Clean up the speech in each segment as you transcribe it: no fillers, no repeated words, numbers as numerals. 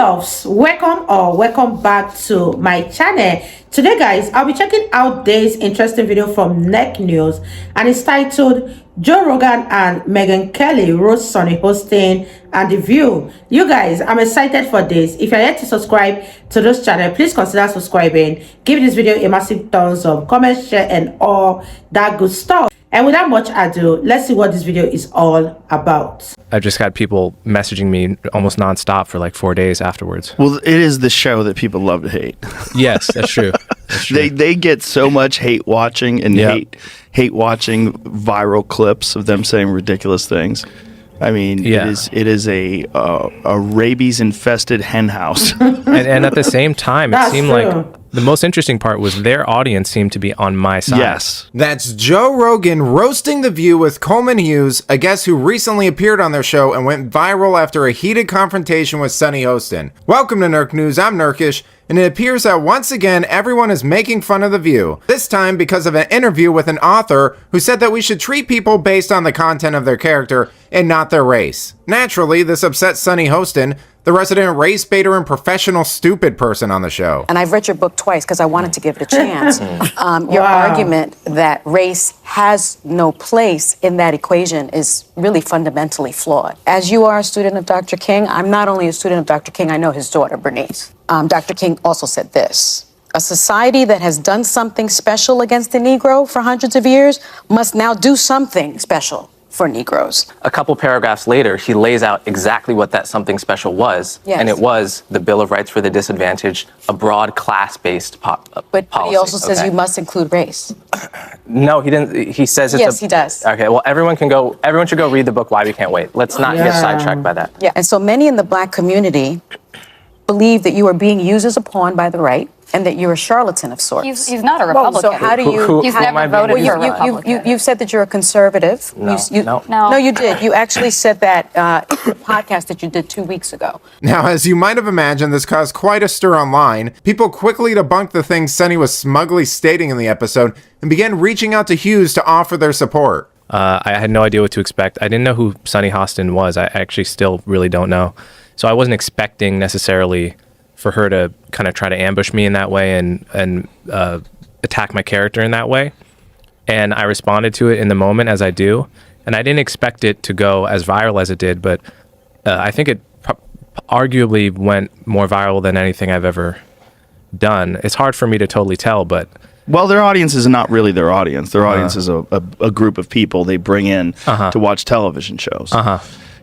loves, welcome back to my channel. Today guys, I'll be checking out this interesting video from Neck News, and it's titled Joe Rogan and Megyn Kelly roast Sunny Hostin and The View. You guys, I'm excited for this. If you're yet to subscribe to this channel, please consider subscribing. Give this video a massive thumbs up, comment, share, and all that good stuff. And without much ado, let's see what this video is all about. I've just got people messaging me almost nonstop for like 4 days afterwards. Well, it is the show that people love to hate. Yes, that's true. That's true. They get so much hate watching and hate watching viral clips of them saying ridiculous things. I mean, it is a rabies infested hen house. and at the same time, it seemed true. like the most interesting part was their audience seemed to be on my side. Yes. That's Joe Rogan roasting The View with Coleman Hughes, a guest who recently appeared on their show and went viral after a heated confrontation with Sunny Hostin. Welcome to Nerk News, I'm Nerkish, and it appears that once again everyone is making fun of The View. This time because of an interview with an author who said that we should treat people based on the content of their character and not their race. Naturally, this upset Sunny Hostin, the resident race baiter and professional stupid person on the show. And I've read your book twice because I wanted to give it a chance. Your argument that race has no place in that equation is really fundamentally flawed. As you are a student of Dr. King, I'm not only a student of Dr. King, I know his daughter, Bernice. Dr. King also said this: a society that has done something special against the Negro for hundreds of years must now do something special for Negroes. A couple paragraphs later, he lays out exactly what that something special was. Yes. And it was the Bill of Rights for the Disadvantaged, a broad class-based policy. But he also says you must include race. No, he didn't. He says it's Yes, he does. Okay, well, everyone should go read the book, Why We Can't Wait. Let's not get sidetracked by that. Yeah. And so many in the black community believe that you are being used as a pawn by the right, and that you're a charlatan of sorts. He's not a Republican. So how do you? He's never voted for a Republican. You said that you're a conservative. No. No, you did. You actually said that in the podcast that you did 2 weeks ago. Now, as you might have imagined, this caused quite a stir online. People quickly debunked the things Sunny was smugly stating in the episode and began reaching out to Hughes to offer their support. I had no idea what to expect. I didn't know who Sunny Hostin was. I actually still really don't know. So I wasn't expecting necessarily for her to kind of try to ambush me in that way and attack my character in that way. And I responded to it in the moment, as I do. And I didn't expect it to go as viral as it did, but I think it arguably went more viral than anything I've ever done. It's hard for me to totally tell, but... Well, their audience is not really their audience. Their audience is a group of people they bring in to watch television shows.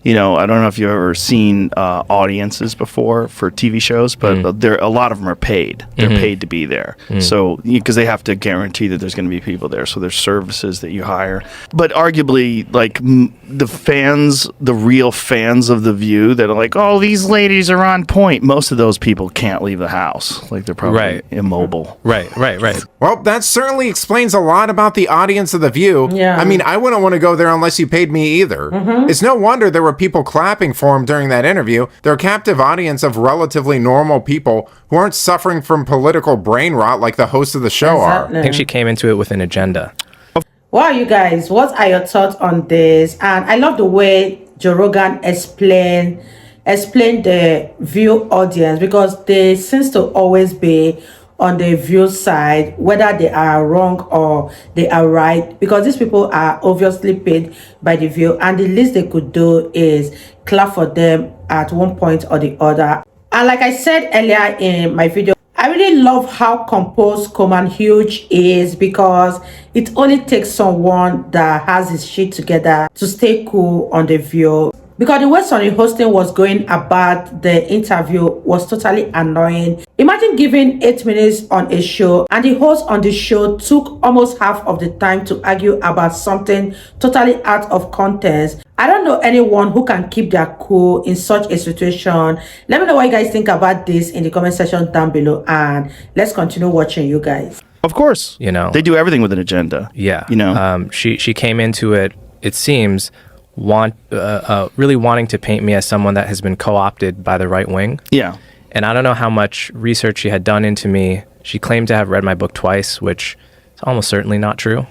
You know, I don't know if you've ever seen audiences before for TV shows, but a lot of them are paid. They're paid to be there. So, because they have to guarantee that there's going to be people there. So there's services that you hire. But arguably, like the fans, the real fans of The View that are like, oh, these ladies are on point. Most of those people can't leave the house. Like they're probably immobile. Right. Well, that certainly explains a lot about the audience of The View. Yeah. I mean, I wouldn't want to go there unless you paid me either. It's no wonder there were people clapping for him during that interview. They're a captive audience of relatively normal people who aren't suffering from political brain rot like the hosts of the show are. I think she came into it with an agenda. Wow, you guys, what are your thoughts on this? And I love the way Joe Rogan explained the View audience, because they seems to always be on the View side, whether they are wrong or they are right, because these people are obviously paid by the View, and the least they could do is clap for them at one point or the other. And like I said earlier in my video, I really love how composed Coleman Hughes is, because it only takes someone that has his shit together to stay cool on the View. Because the way Sunny Hostin was going about the interview was totally annoying. Imagine giving 8 minutes on a show and the host on the show took almost half of the time to argue about something totally out of context. I don't know anyone who can keep their cool in such a situation. Let me know what you guys think about this in the comment section down below, and let's continue watching, you guys. Of course. You know, they do everything with an agenda. Yeah. You know, she came into it seems, really wanting to paint me as someone that has been co-opted by the right wing. Yeah. And I don't know how much research she had done into me. She claimed to have read my book twice, which is almost certainly not true.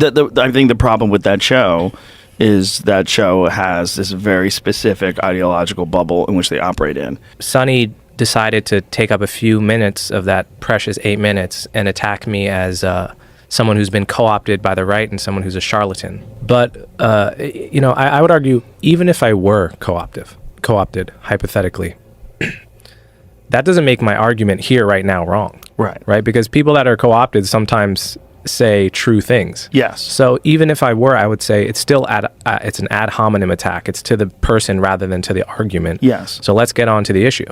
I think the problem with that show is that show has this very specific ideological bubble in which they operate in. Sonny decided to take up a few minutes of that precious 8 minutes and attack me as someone who's been co-opted by the right and someone who's a charlatan. But, I would argue, even if I were co-opted, hypothetically, that doesn't make my argument here right now wrong. Right? Because people that are co-opted sometimes say true things. Yes. So even if I were, I would say it's still it's an ad hominem attack. It's to the person rather than to the argument. Yes. So let's get on to the issue.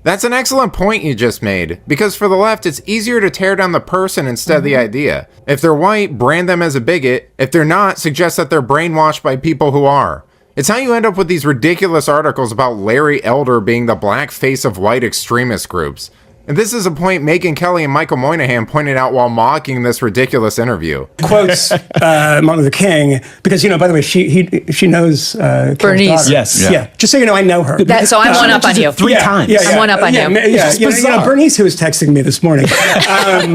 That's an excellent point you just made, because for the left, it's easier to tear down the person instead of the idea. If they're white, brand them as a bigot. If they're not, suggest that they're brainwashed by people who are. It's how you end up with these ridiculous articles about Larry Elder being the black face of white extremist groups. And this is a point Megyn Kelly and Michael Moynihan pointed out while mocking this ridiculous interview. Quotes Martin Luther King, because, by the way, she knows Bernice. Yes. Yeah. Just so you know, I know her. So I'm one up on you. Three times. I'm one up on you. Bernice, who was texting me this morning,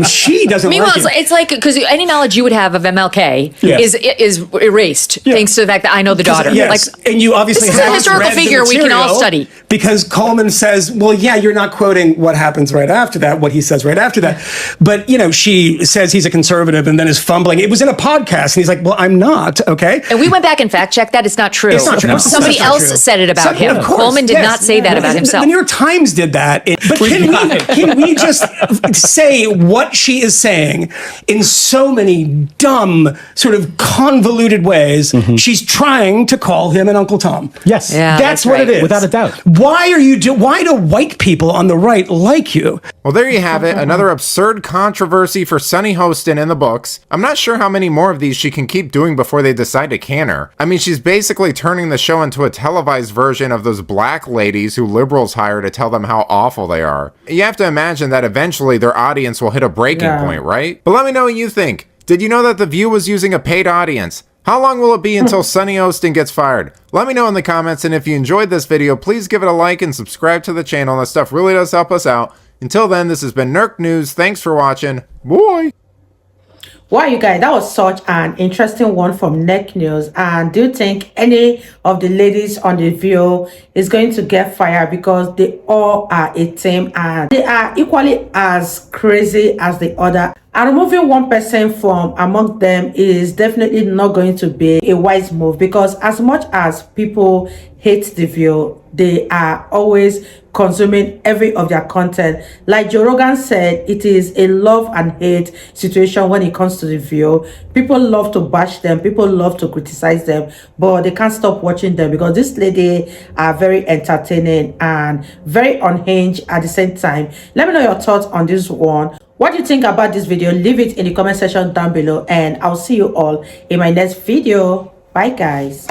she doesn't Meanwhile, like it. it's like, because any knowledge you would have of MLK is erased thanks to the fact that I know the daughter. Yes, and you obviously this is a have historical read the figure we can all material, study. Because Coleman says, well, yeah, you're not quoting what happens right after that, what he says right after that. But, she says he's a conservative and then is fumbling. It was in a podcast, and he's like, well, I'm not, okay? And we went back and fact-checked that. It's not true. It's not true. No. Somebody else said it about him. Of course, Coleman did not say that about himself. The New York Times did that. But can we just say what she is saying in so many dumb, sort of convoluted ways? Mm-hmm. She's trying to call him an Uncle Tom. Yes. Yeah, That's what right. it is. Without a doubt. Why do white people on the right like you? Well, there you have it. Another absurd controversy for Sunny Hostin in the books. I'm not sure how many more of these she can keep doing before they decide to can her. I mean, she's basically turning the show into a televised version of those black ladies who liberals hire to tell them how awful they are. You have to imagine that eventually their audience will hit a breaking point, right? But let me know what you think. Did you know that The View was using a paid audience? How long will it be until Sunny Hostin gets fired? Let me know in the comments, and if you enjoyed this video, please give it a like and subscribe to the channel. That stuff really does help us out. Until then, this has been Nerk News. Thanks for watching. Bye! Wow, you guys, that was such an interesting one from Nerk News. And do you think any of the ladies on The View is going to get fired? Because they all are a team and they are equally as crazy as the other. And removing one person from among them is definitely not going to be a wise move, because as much as people hate The View, they are always consuming every of their content. Like Joe Rogan said, it is a love and hate situation when it comes to The View. People love to bash them, people love to criticize them, but they can't stop watching them because this lady are very entertaining and very unhinged at the same time. Let me know your thoughts on this one. What do you think about this video? Leave it in the comment section down below, and I'll see you all in my next video. Bye guys.